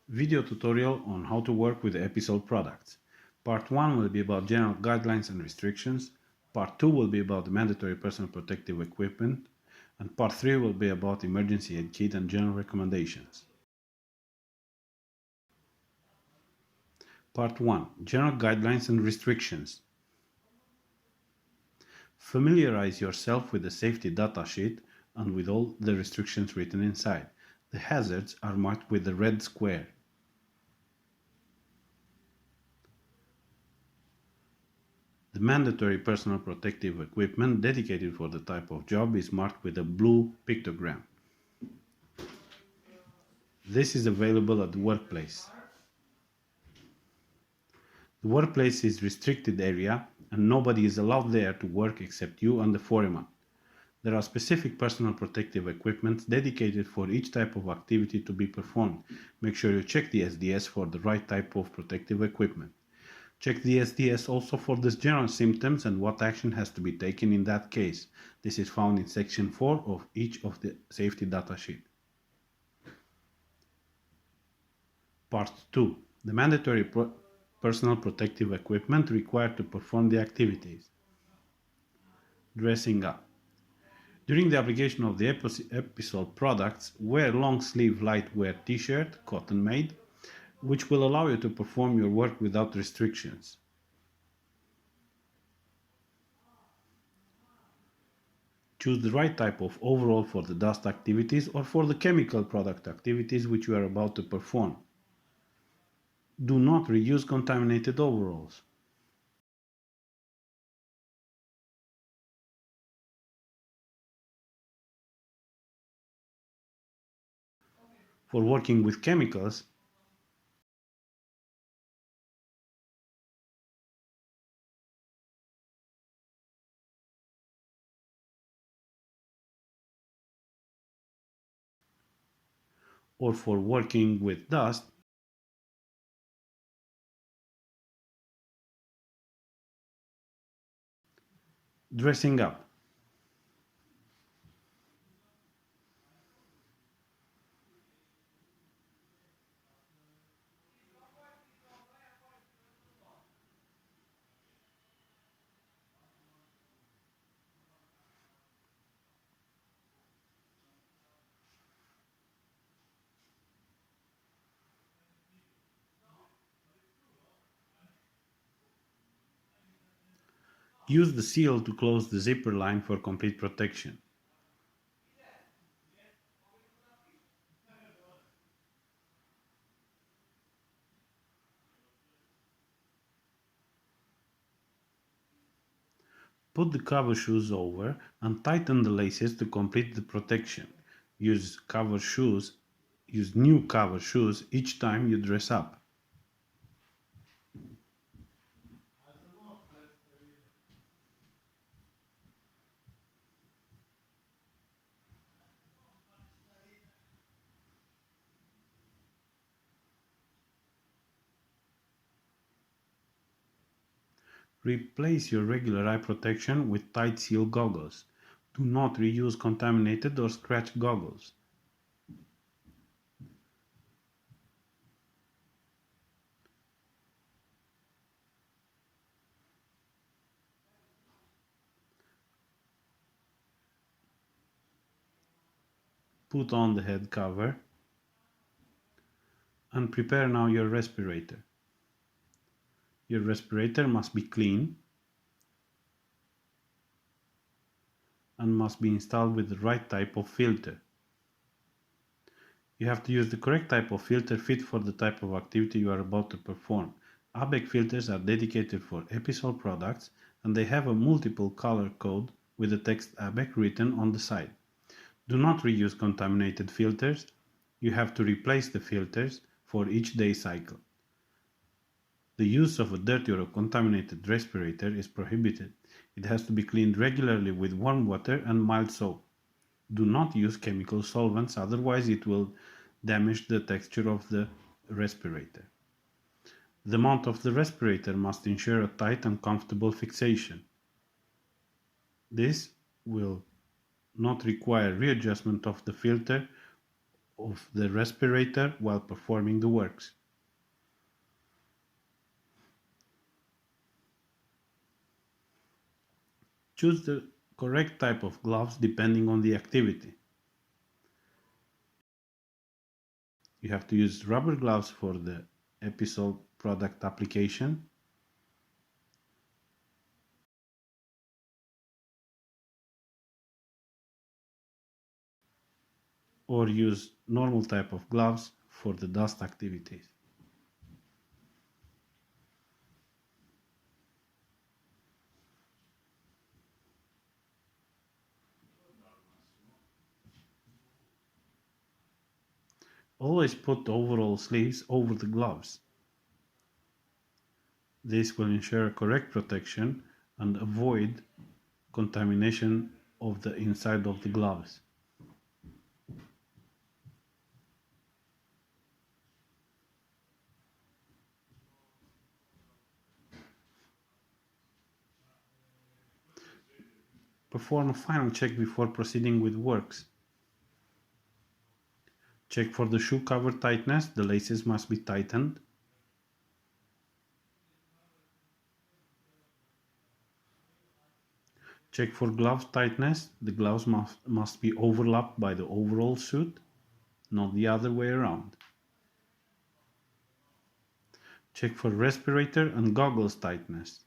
Video tutorial on how to work with Epoxy products. Part 1 will be about general guidelines and restrictions. Part 2 will be about the mandatory personal protective equipment. And Part 3 will be about emergency aid kit and general recommendations. Part 1. General guidelines and restrictions. Familiarize yourself with the safety data sheet and with all the restrictions written inside. The hazards are marked with the red square. The mandatory personal protective equipment dedicated for the type of job is marked with a blue pictogram. This is available at the workplace. The workplace is restricted area and nobody is allowed there to work except you and the foreman. There are specific personal protective equipment dedicated for each type of activity to be performed. Make sure you check the SDS for the right type of protective equipment. Check the SDS also for the general symptoms and what action has to be taken in that case. This is found in section 4 of each of the safety data sheet. Part 2. The mandatory personal protective equipment required to perform the activities. Dressing up. During the application of the Epoxy products, wear long sleeve light wear t-shirt, cotton made, which will allow you to perform your work without restrictions. Choose the right type of overall for the dust activities or for the chemical product activities which you are about to perform. Do not reuse contaminated overalls. For working with chemicals, or for working with dust, dressing up. Use the seal to close the zipper line for complete protection. Put the cover shoes over and tighten the laces to complete the protection. Use new cover shoes each time you dress up. Replace your regular eye protection with tight seal goggles. Do not reuse contaminated or scratched goggles. Put on the head cover and prepare now your respirator. Your respirator must be clean and must be installed with the right type of filter. You have to use the correct type of filter fit for the type of activity you are about to perform. ABEC filters are dedicated for Epoxy products and they have a multiple color code with the text ABEC written on the side. Do not reuse contaminated filters. You have to replace the filters for each day cycle. The use of a dirty or a contaminated respirator is prohibited. It has to be cleaned regularly with warm water and mild soap. Do not use chemical solvents, otherwise it will damage the texture of the respirator. The mount of the respirator must ensure a tight and comfortable fixation. This will not require readjustment of the filter of the respirator while performing the works. Choose the correct type of gloves depending on the activity. You have to use rubber gloves for the Epoxy product application, or use normal type of gloves for the dust activities. Always put the overall sleeves over the gloves. This will ensure correct protection and avoid contamination of the inside of the gloves. Perform a final check before proceeding with works. Check for the shoe cover tightness, the laces must be tightened. Check for glove tightness, the gloves must be overlapped by the overall suit, not the other way around. Check for respirator and goggles tightness.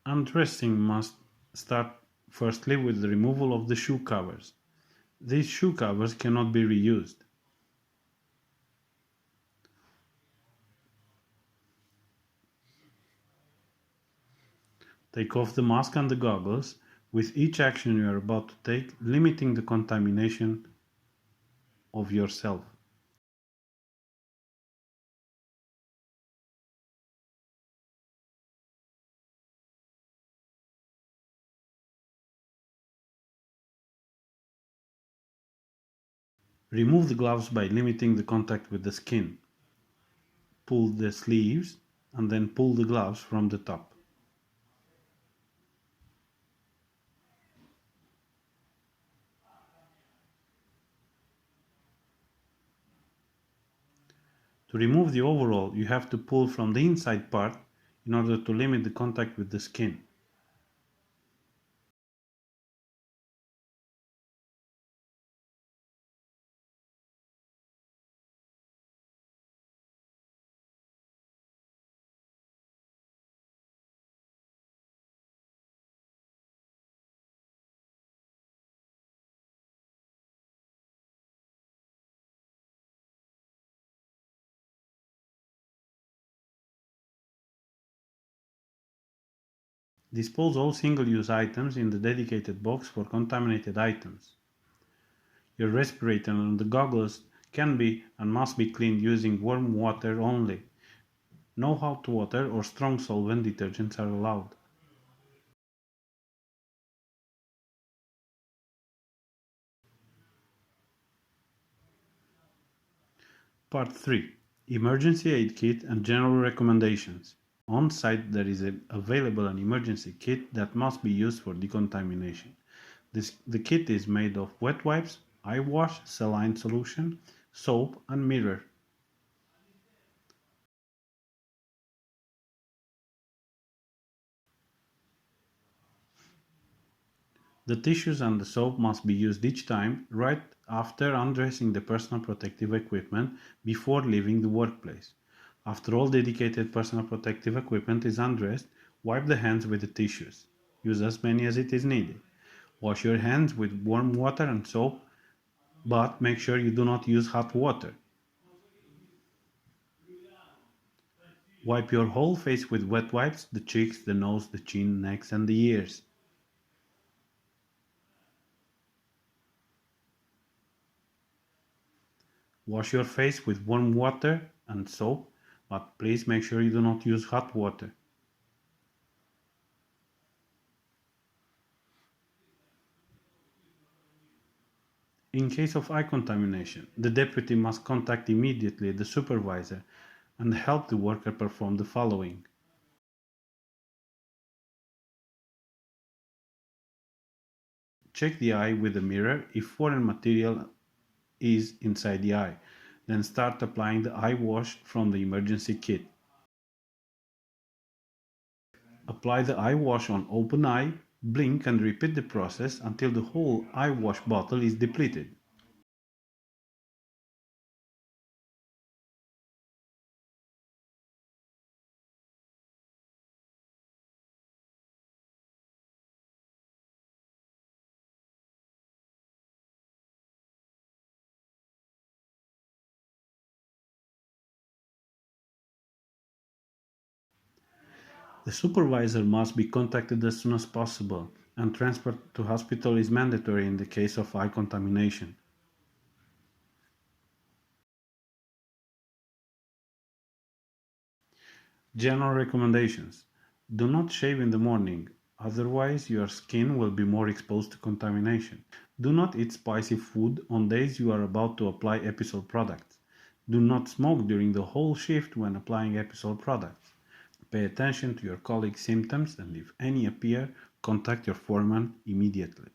Undressing must start firstly with the removal of the shoe covers. These shoe covers cannot be reused. Take off the mask and the goggles, with each action you are about to take limiting the contamination of yourself. Remove the gloves by limiting the contact with the skin. Pull the sleeves and then pull the gloves from the top. To remove the overall, you have to pull from the inside part in order to limit the contact with the skin. Dispose all single-use items in the dedicated box for contaminated items. Your respirator and the goggles can be and must be cleaned using warm water only. No hot water or strong solvent detergents are allowed. Part 3. Emergency Aid Kit and General Recommendations. On site there is available an emergency kit that must be used for decontamination. The kit is made of wet wipes, eye wash, saline solution, soap and mirror. The tissues and the soap must be used each time right after undressing the personal protective equipment before leaving the workplace. After all dedicated personal protective equipment is undressed, wipe the hands with the tissues. Use as many as it is needed. Wash your hands with warm water and soap, but make sure you do not use hot water. Wipe your whole face with wet wipes, the cheeks, the nose, the chin, necks and the ears. Wash your face with warm water and soap, but please make sure you do not use hot water. In case of eye contamination, the deputy must contact immediately the supervisor and help the worker perform the following. Check the eye with a mirror if foreign material is inside the eye. Then start applying the eye wash from the emergency kit. Apply the eye wash on open eye, blink and repeat the process until the whole eye wash bottle is depleted. The supervisor must be contacted as soon as possible, and transport to hospital is mandatory in the case of eye contamination. General recommendations: do not shave in the morning, otherwise your skin will be more exposed to contamination. Do not eat spicy food on days you are about to apply Episol products. Do not smoke during the whole shift when applying Episol products. Pay attention to your colleagues' symptoms, and if any appear, contact your foreman immediately.